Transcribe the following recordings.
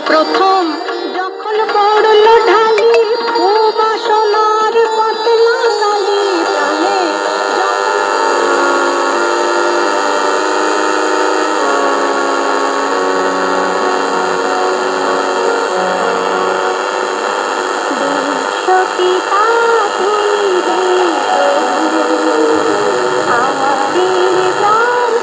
প্রথম যখন পড়ল ঢালি ও বাসনার পাতলা কালি প্রাণে সকিতা তুলিবে আমাদের প্রাণ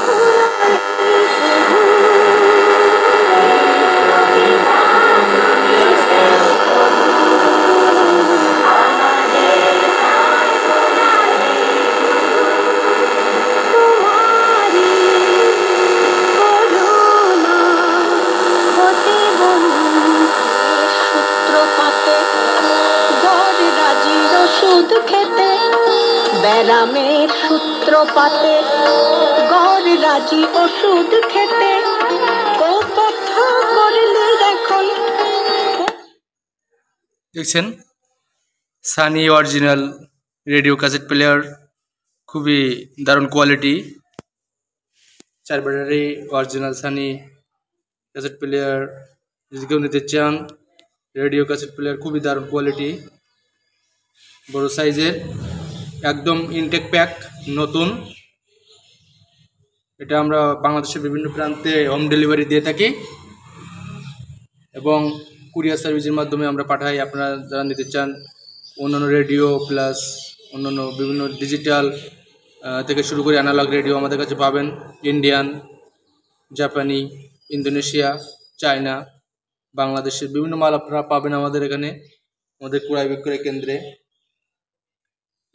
ওষুধ খেতে ব্যারামের সূত্রপাতে গড় রাজি ওষুধ খেতে ও কথা করলে এখন দেখছেন Sunny original radio cassette player, খুবই দারুণ quality. 4 battery original Sunny cassette player যদি কেউ নিতে চান, রেডিও ক্যাসেট প্লেয়ার খুবই দারুণ কোয়ালিটি, বড় সাইজের, একদম ইনটেক প্যাক নতুন। এটা আমরা বাংলাদেশের বিভিন্ন প্রান্তে হোম ডেলিভারি দিয়ে থাকি এবং কুরিয়ার সার্ভিসের মাধ্যমে আমরা পাঠাই। আপনারা যারা নিতে চান অন্যান্য রেডিও প্লাস অন্যান্য বিভিন্ন ডিজিটাল থেকে শুরু করে অ্যানালগ রেডিও আমাদের কাছে পাবেন। ইন্ডিয়ান, জাপানি, ইন্দোনেশিয়া, চায়না, বাংলাদেশের বিভিন্ন মাল আপনারা পাবেন আমাদের এখানে, আমাদের ক্রয় বিক্রয় কেন্দ্রে।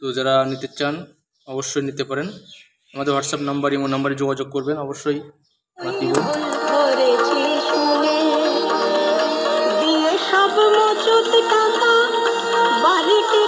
তো যারা নিতে চান অবশ্যই নিতে পারেন। আমাদের হোয়াটসঅ্যাপ নাম্বার, ইমো নাম্বারে যোগাযোগ করবেন, অবশ্যই আমরা দিব। সব মজুদ টাকা বাড়িটি